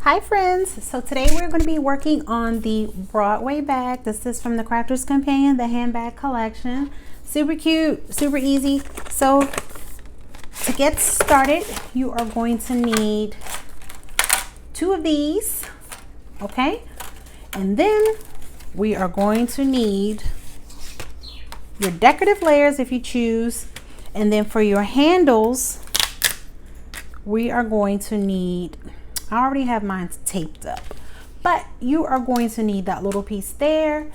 Hi friends, so today we're going to be working on the Broadway bag. This is from the Crafter's Companion, the handbag collection. Super cute, super easy. So to get started, you are going to need 2 of these, okay? And then we are going to need your decorative layers if you choose. And then for your handles, we are going to need, I already have mine taped up, but you are going to need that little piece there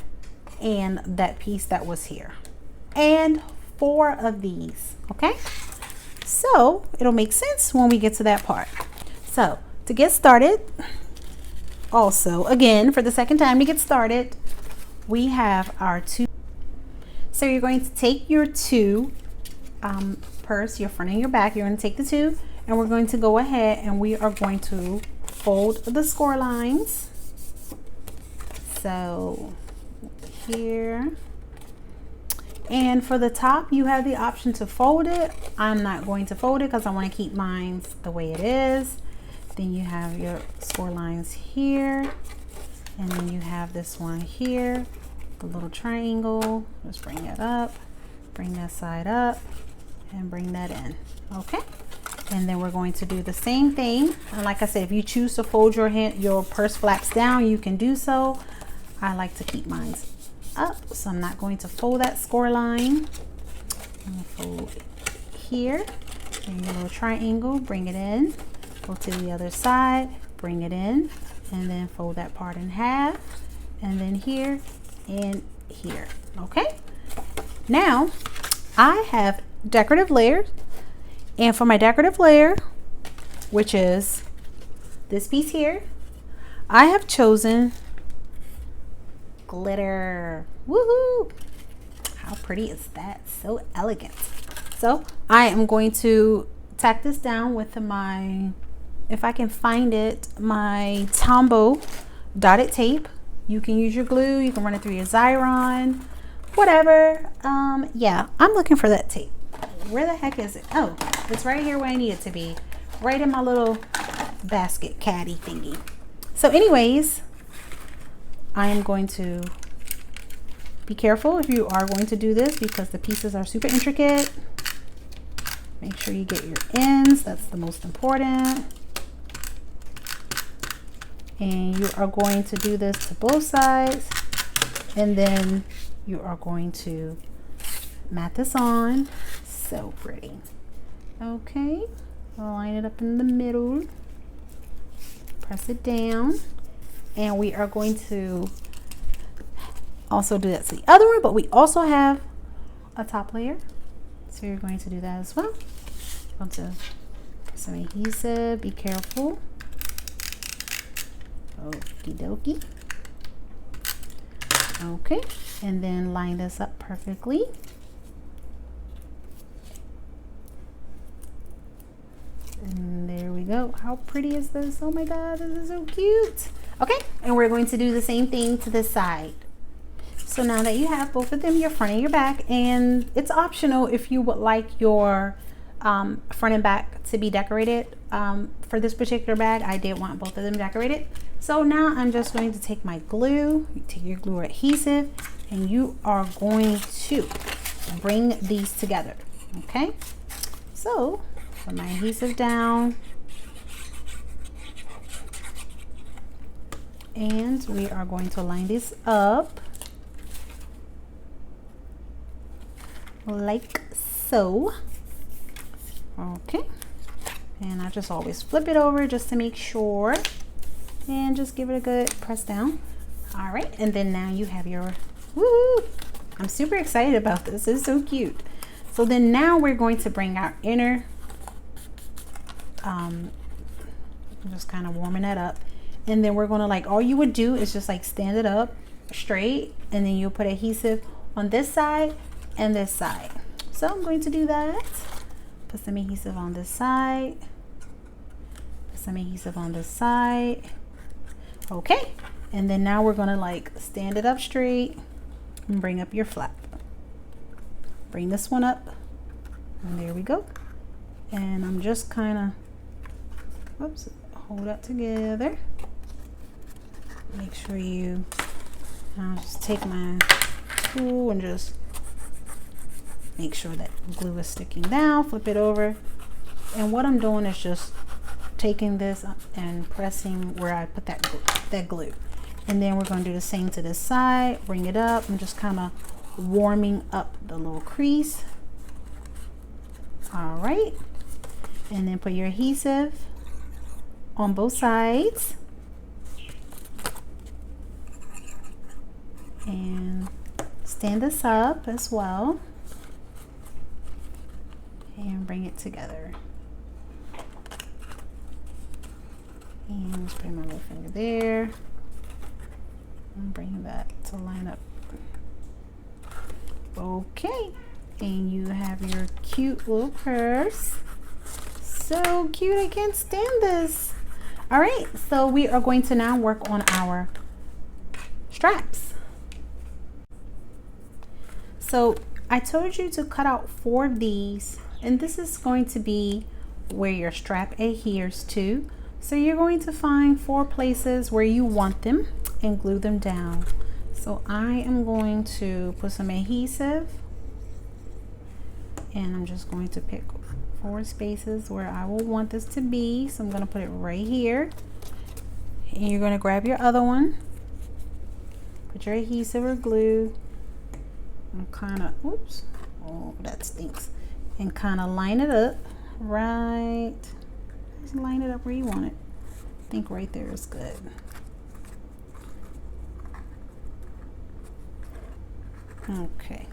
and that piece that was here and 4 of these, okay? So it'll make sense when we get to that part. So to get started, also again for the second time to get started, we have our 2. So you're going to take your 2 purse, your front and your back. You're going to take the 2 and we're going to go ahead and we are going to fold the score lines. So here, and for the top you have the option to fold it. I'm not going to fold it because I want to keep mine the way it is. Then you have your score lines here, and then you have this one here, the little triangle. Just bring it up, bring that side up, and bring that in, okay? And then we're going to do the same thing. And like I said, if you choose to fold your purse flaps down, you can do so. I like to keep mine up, so I'm not going to fold that score line. I'm gonna fold here, and your little triangle, bring it in, go to the other side, bring it in, and then fold that part in half, and then here and here, okay? Now, I have decorative layers. And for my decorative layer, which is this piece here, I have chosen glitter. Woohoo! How pretty is that? So elegant. So I am going to tack this down with my, if I can find it, my Tombow dotted tape. You can use your glue, you can run it through your Xyron, whatever. Yeah, I'm looking for that tape. Where the heck is it? Oh, it's right here where I need it to be, right in my little basket caddy thingy. So anyways, I am going to be careful if you are going to do this because the pieces are super intricate. Make sure you get your ends, that's the most important. And you are going to do this to both sides, and then you are going to mat this on. So pretty. Okay, I'll line it up in the middle, press it down, and we are going to also do that to the other one, but we also have a top layer, so you're going to do that as well. Going to put some adhesive, be careful. Okie dokie. Okay, and then line this up perfectly. And there we go. How pretty is this? Oh my god, this is so cute. Okay, and we're going to do the same thing to this side. So now that you have both of them, your front and your back, and it's optional if you would like your front and back to be decorated. For this particular bag, I did want both of them decorated. So now I'm just going to take my glue, you take your glue adhesive, and you are going to bring these together, okay? So put my adhesive down, and we are going to line this up like so. Okay, and I just always flip it over just to make sure, and just give it a good press down. All right, and then now you have your, woo! I'm super excited about this. It's so cute. So then now we're going to bring our inner, just kind of warming that up, and then we're going to, like, all you would do is just like stand it up straight, and then you'll put adhesive on this side and this side. So I'm going to do that. Put some adhesive on this side, put some adhesive on this side. Okay, and then now we're going to like stand it up straight and bring up your flap. Bring this one up, and there we go. And I'm just kind of, whoops, hold that together. Make sure you, I'll just take my tool and just make sure that glue is sticking down, flip it over. And what I'm doing is just taking this and pressing where I put that glue. And then we're going to do the same to this side, bring it up. I'm just kind of warming up the little crease. All right. And then put your adhesive on both sides. And stand this up as well. And bring it together. And just put my little finger there. And bring that to line up. Okay. And you have your cute little purse. So cute, I can't stand this. All right, so we are going to now work on our straps. So I told you to cut out 4 of these, and this is going to be where your strap adheres to. So you're going to find 4 places where you want them and glue them down. So I am going to put some adhesive, and I'm just going to pick 4 spaces where I will want this to be. So I'm going to put it right here, and you're going to grab your other one, put your adhesive or glue, and kind of, oops, oh that stinks, and kind of line it up right, just line it up where you want it. I think right there is good. Okay.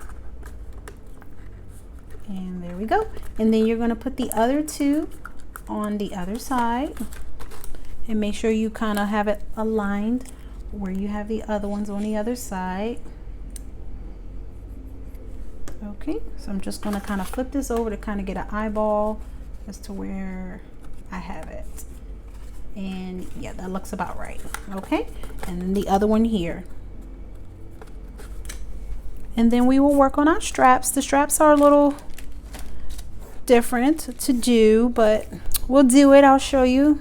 And there we go. And then you're going to put the other 2 on the other side, and make sure you kind of have it aligned where you have the other ones on the other side. Okay, so I'm just going to kind of flip this over to kind of get an eyeball as to where I have it. And yeah, that looks about right. Okay, and then the other one here. And then we will work on our straps. The straps are a little different to do, but we'll do it. I'll show you.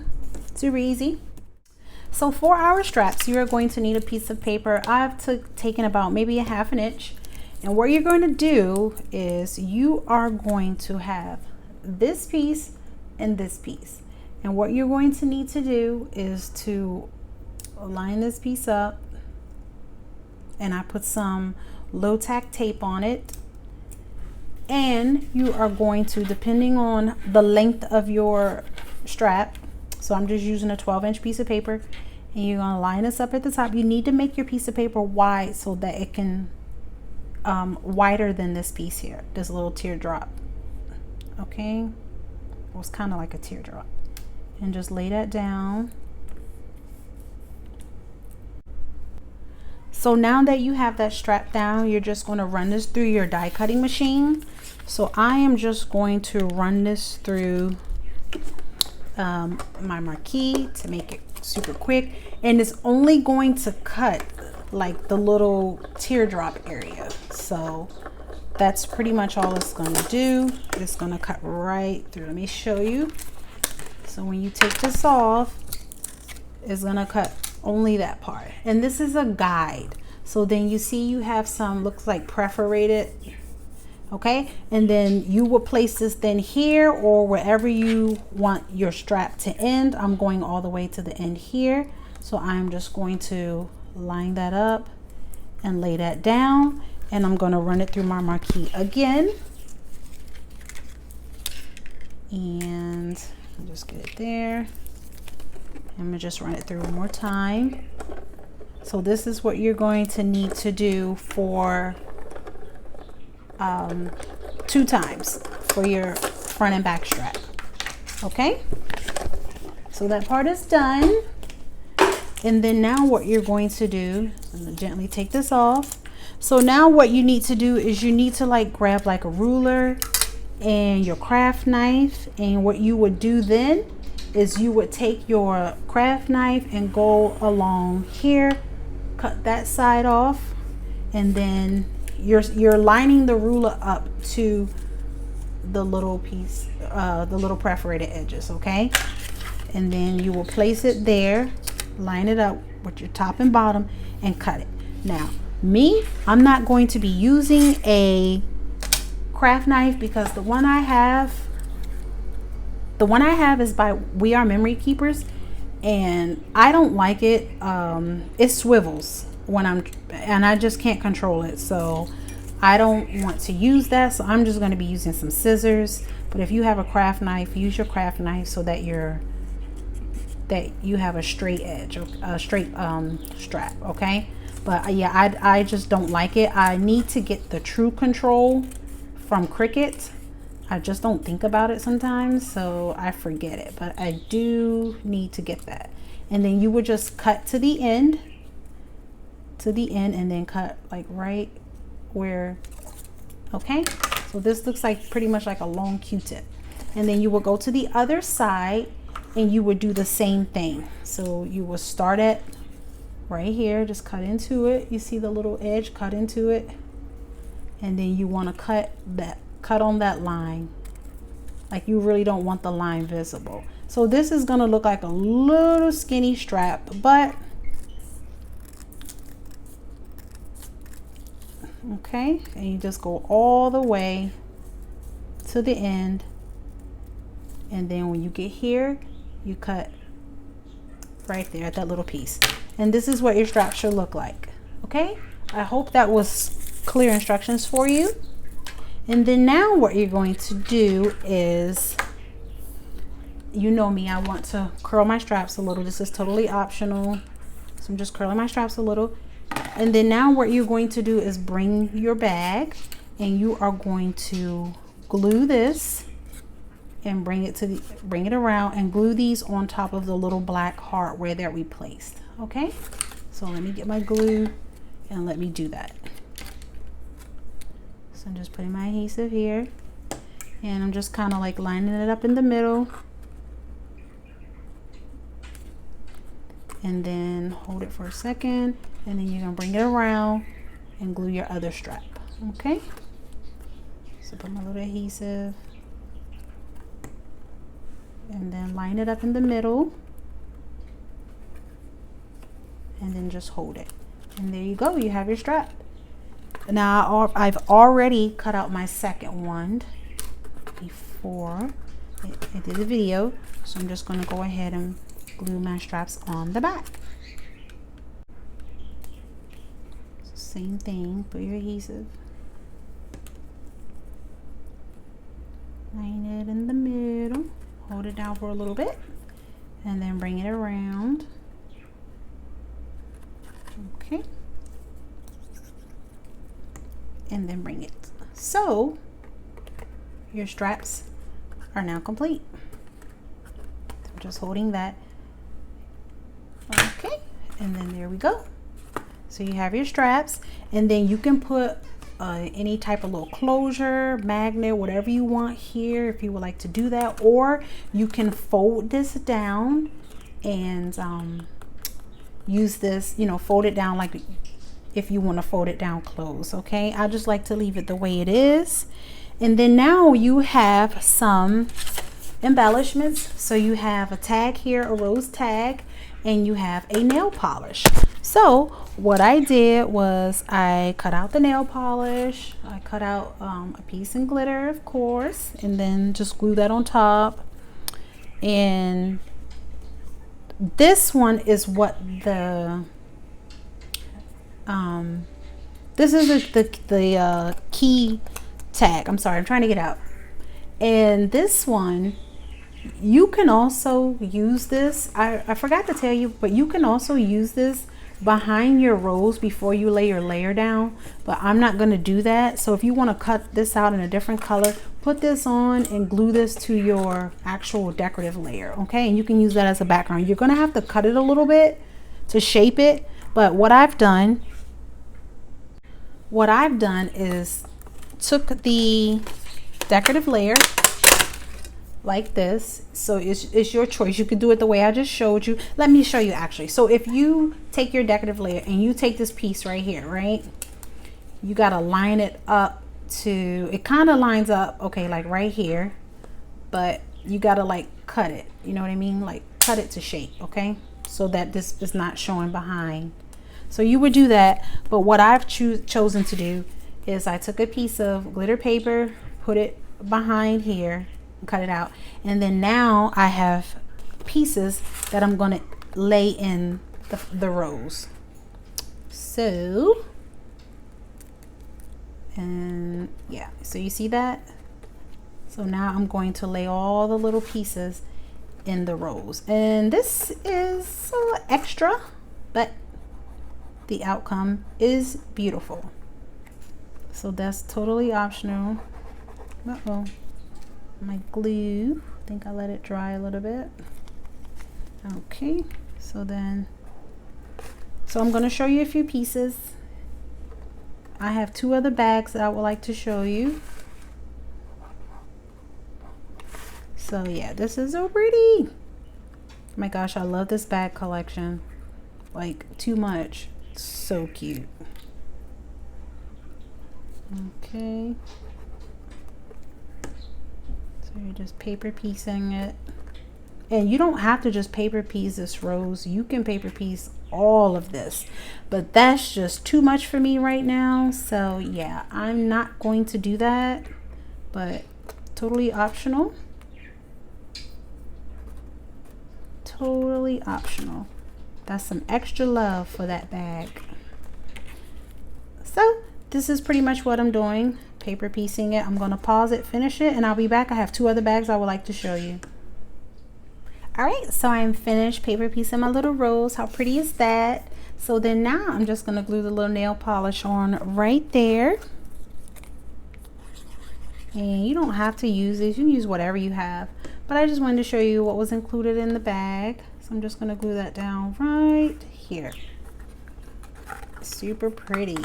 Super easy. So for our straps, you are going to need a piece of paper. I've taken about maybe a 1/2 inch. And what you're going to do is you are going to have this piece and this piece. And what you're going to need to do is to line this piece up. And I put some low tack tape on it. And you are going to, depending on the length of your strap, so I'm just using a 12-inch piece of paper, and you're going to line this up at the top. You need to make your piece of paper wide so that it can wider than this piece here, this little teardrop. Okay, well, it's kind of like a teardrop. And just lay that down. So now that you have that strap down, you're just going to run this through your die cutting machine. So I am just going to run this through my marquee to make it super quick, and it's only going to cut like the little teardrop area. So that's pretty much all it's going to do. It's going to cut right through. Let me show you. So when you take this off, it's going to cut only that part, and this is a guide. So then you see you have some, looks like perforated, okay, and then you will place this then here or wherever you want your strap to end. I'm going all the way to the end here, so I'm just going to line that up and lay that down, and I'm going to run it through my marquee again, and I'll just get it there. I'm gonna just run it through one more time. So this is what you're going to need to do for 2 times for your front and back strap. Okay, so that part is done. And then now what you're going to do, I'm gonna gently take this off. So now what you need to do is you need to like grab like a ruler and your craft knife, and what you would do then is you would take your craft knife and go along here, cut that side off, and then you're lining the ruler up to the little piece, the little perforated edges, okay? And then you will place it there, line it up with your top and bottom and cut it. Now me, I'm not going to be using a craft knife because the one I have is by We Are Memory Keepers, and I don't like it. It swivels and I just can't control it, so I don't want to use that. So I'm just going to be using some scissors. But if you have a craft knife, use your craft knife so that you have a straight edge, a straight strap. Okay, but yeah, I just don't like it. I need to get the true control from Cricut. I just don't think about it sometimes, so I forget it, but I do need to get that. And then you would just cut to the end, and then cut like right where, okay? So this looks like pretty much like a long Q-tip. And then you will go to the other side and you would do the same thing. So you will start at right here, just cut into it. You see the little edge, cut into it. And then you want to cut on that line. Like you really don't want the line visible. So this is going to look like a little skinny strap, but okay, and you just go all the way to the end, and then when you get here, you cut right there at that little piece, and this is what your strap should look like. Okay, I hope that was clear instructions for you. And then now what you're going to do is, you know me, I want to curl my straps a little. This is totally optional, so I'm just curling my straps a little. And then now what you're going to do is bring your bag, and you are going to glue this and bring it around and glue these on top of the little black hardware that we placed. Okay, so let me get my glue and let me do that. So I'm just putting my adhesive here, and I'm just kind of like lining it up in the middle, and then hold it for a second, and then you're gonna bring it around and glue your other strap. Okay, so put my little adhesive and then line it up in the middle, and then just hold it, and there you go, you have your strap. Now I've already cut out my second one before I did the video, so I'm just going to go ahead and glue my straps on the back. So same thing, put your adhesive, line it in the middle, hold it down for a little bit, and then bring it around. Okay, and then bring it. So your straps are now complete. So I'm just holding that. Okay, and then there we go. So you have your straps, and then you can put any type of little closure, magnet, whatever you want here if you would like to do that, or you can fold this down and use this, you know, fold it down like if you want to fold it down close. Okay, I just like to leave it the way it is. And then now you have some embellishments. So you have a tag here, a rose tag, and you have a nail polish. So what I did was I cut out the nail polish, I cut out a piece in glitter, of course, and then just glue that on top. And this one is what the this is the key tag. I'm sorry, I'm trying to get out. And this one, you can also use this. I forgot to tell you, but you can also use this behind your rose before you lay your layer down, but I'm not going to do that. So if you want to cut this out in a different color, put this on and glue this to your actual decorative layer. Okay, and you can use that as a background. You're going to have to cut it a little bit to shape it, but what I've done is took the decorative layer like this. So it's your choice. You could do it the way I just showed you. Let me show you actually. So if you take your decorative layer and you take this piece right here, right, you got to line it up to, it kind of lines up, okay, like right here, but you got to like cut it, you know what I mean, like cut it to shape. Okay, so that this is not showing behind. So you would do that, but what I've chosen to do is I took a piece of glitter paper, put it behind here, cut it out, and then now I have pieces that I'm going to lay in the rows. So, and yeah, so you see that? So now I'm going to lay all the little pieces in the rows, and this is extra, but the outcome is beautiful. So that's totally optional. Uh-oh, my glue, I think I let it dry a little bit. Okay, so I'm going to show you a few pieces. I have two other bags that I would like to show you. So yeah, this is so pretty. Oh my gosh, I love this bag collection, like too much. It's so cute. Okay, so you're just paper piecing it, and you don't have to just paper piece this rose. You can paper piece all of this, but that's just too much for me right now. So yeah, I'm not going to do that, but totally optional. Totally optional. That's some extra love for that bag. So this is pretty much what I'm doing, paper piecing it. I'm going to pause it, finish it, and I'll be back. I have two other bags I would like to show you. All right, so I am finished paper piecing my little rose. How pretty is that? So then now I'm just going to glue the little nail polish on right there. And you don't have to use this, you can use whatever you have, but I just wanted to show you what was included in the bag. So I'm just going to glue that down right here. Super pretty.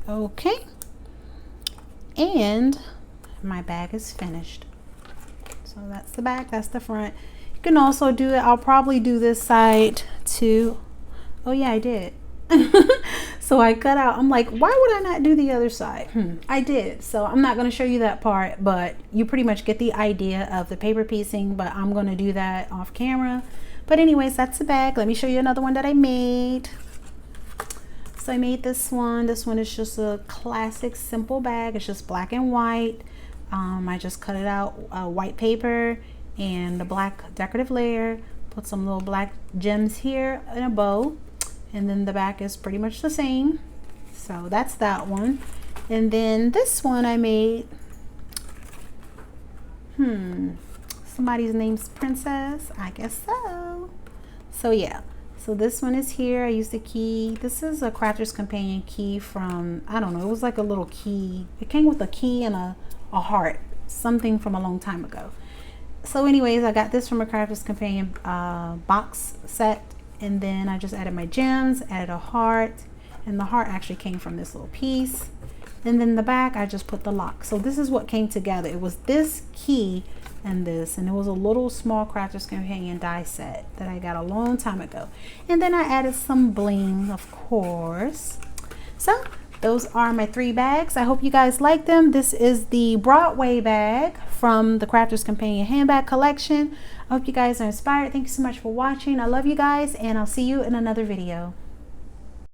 Okay, and my bag is finished. So that's the back, that's the front. You can also do it, I'll probably do this side too. Oh yeah, I did. So I cut out, I'm like, why would I not do the other side? I did. So I'm not going to show you that part, but you pretty much get the idea of the paper piecing, but I'm going to do that off camera. But anyways, that's the bag. Let me show you another one that I made. So I made this one. This one is just a classic simple bag. It's just black and white. I just cut it out, white paper and the black decorative layer. Put some little black gems here in a bow. And then the back is pretty much the same. So that's that one. And then this one I made, somebody's name's Princess, I guess so. So yeah, so this one is here. I used the key. This is a Crafter's Companion key from, I don't know, it was like a little key. It came with a key and a heart, something from a long time ago. So anyways, I got this from a Crafter's Companion box set. And then I just added my gems, added a heart, and the heart actually came from this little piece. And then the back, I just put the lock. So this is what came together. It was this key and this, and it was a little small Crafter's Companion die set that I got a long time ago. And then I added some bling, of course. So those are my 3 bags. I hope you guys like them. This is the Broadway bag from the Crafter's Companion handbag collection. I hope you guys are inspired. Thank you so much for watching. I love you guys, and I'll see you in another video.